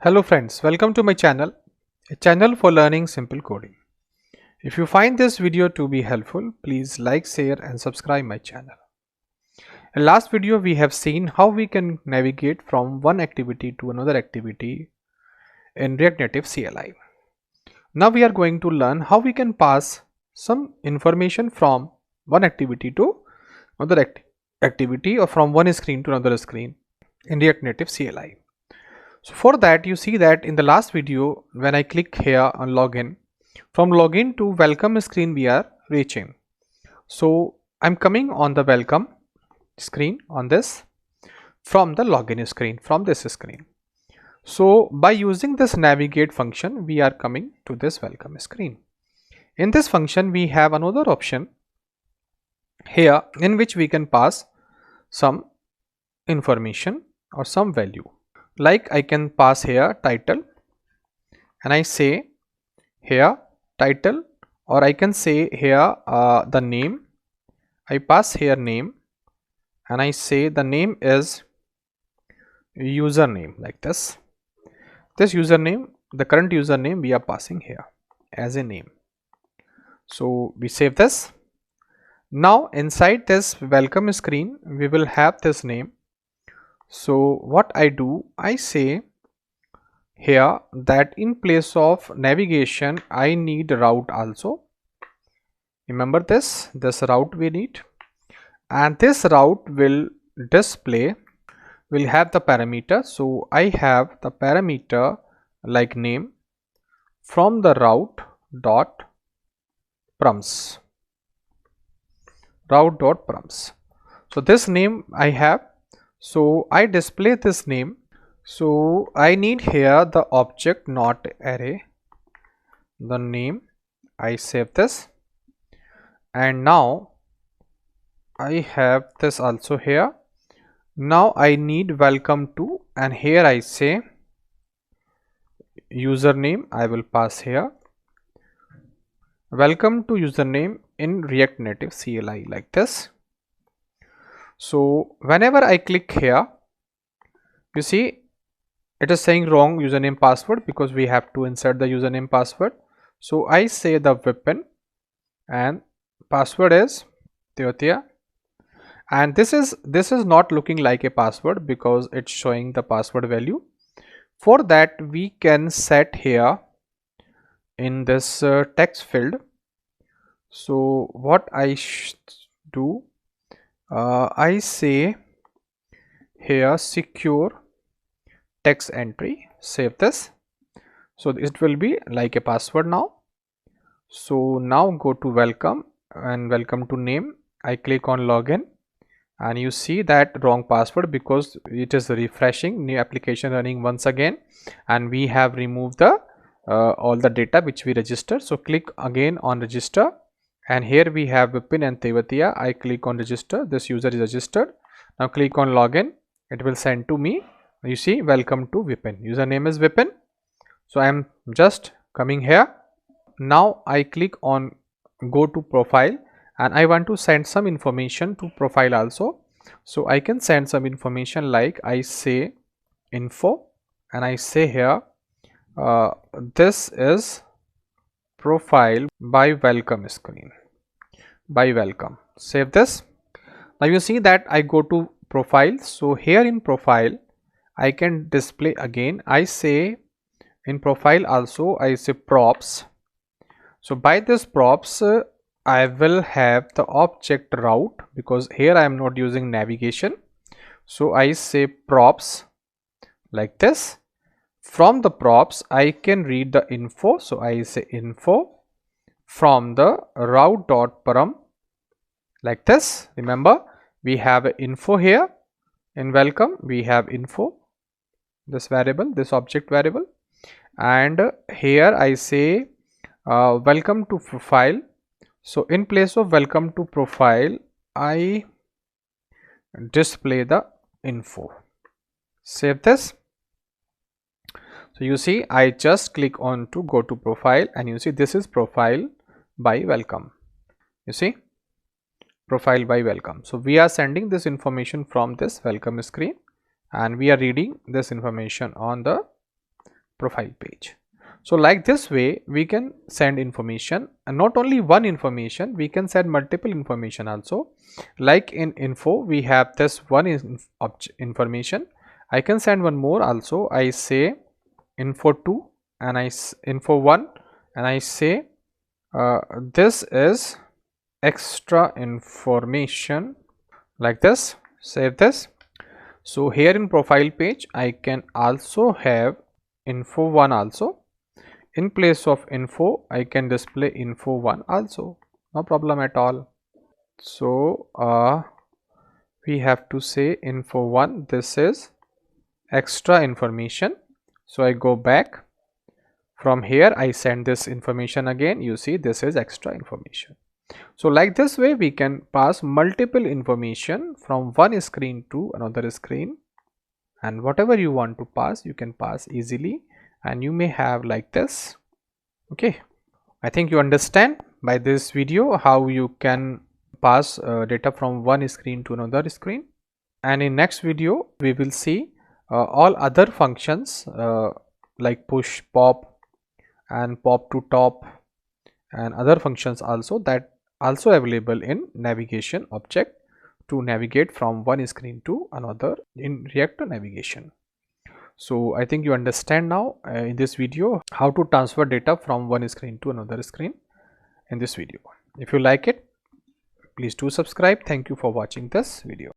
Hello friends, welcome to my channel, a channel for learning simple coding. If you find this video to be helpful, please like, share and subscribe my channel. In last video we have seen how we can navigate from one activity to another activity in React Native CLI. Now we are going to learn how we can pass some information from one activity to another activity or from one screen to another screen in React Native CLI. So for that, you see that in the last video when I click here on login, from login to welcome screen we are reaching. So I'm coming on the welcome screen on this from the login screen, from this screen. So by using this navigate function we are coming to this welcome screen. In this function we have another option here in which we can pass some information or some value. Like I can pass here title and I say here title, or I can say here the name. I pass here name and I say the name is username, like this. This username, the current username we are passing here as a name. So we save this. Now inside this welcome screen we will have this name. So what I do, I say here that in place of navigation I need route also. Remember this route we need, and this route will display, will have the parameter. So I have the parameter like name from the route dot params, route dot params. So this name I have, so I display this name. So I need here the object not array, the name. I save this, and now I have this also here. Now I need welcome to, and here I say username. I will pass here welcome to username in React Native CLI, like this. So whenever I click here, you see it is saying wrong username password because we have to insert the username password. So I say the Vipin and password is Teotia, and this is not looking like a password because it's showing the password value. For that we can set here in this text field. So what I do, I say here secure text entry, save this. So it will be like a password now. So now go to welcome and welcome to name. I click on login and you see that wrong password because it is refreshing, new application running once again, and we have removed the all the data which we registered. So click again on register, and here we have Vipin and Tevatia. I click on register, this user is registered. Now click on login, it will send to me, you see welcome to Vipin, username is Vipin. So I am just coming here. Now I click on go to profile and I want to send some information to profile also. So I can send some information like I say info, and I say here this is profile by welcome screen, by welcome, save this. Now you see that I go to profile. So here in profile I can display again, I say in profile also I say props. So by this props I will have the object route because here I am not using navigation. So I say props like this. From the props I can read the info. So I say info from the route dot param, like this. Remember we have info here in welcome, we have info, this variable, this object variable, and here I say welcome to profile. So in place of welcome to profile I display the info, save this. So you see I just click on to go to profile and you see this is profile by welcome, you see profile by welcome. So we are sending this information from this welcome screen and we are reading this information on the profile page. So like this way we can send information, and not only one information, we can send multiple information also. Like in info we have this one information. I can send one more also. I say info2 and info1 and I say this is extra information, like this. Save this. So here in profile page I can also have info1 also. In place of info I can display info1 also, no problem at all. So we have to say info1, this is extra information. So I go back, from here I send this information again. You see, this is extra information. So like this way we can pass multiple information from one screen to another screen, and whatever you want to pass you can pass easily, and you may have like this. Okay, I think you understand by this video how you can pass data from one screen to another screen. And in next video we will see all other functions like push, pop and pop to top, and other functions also that also available in navigation object to navigate from one screen to another in React navigation. So I think you understand now in this video how to transfer data from one screen to another screen in this video. If you like it, please do subscribe. Thank you for watching this video.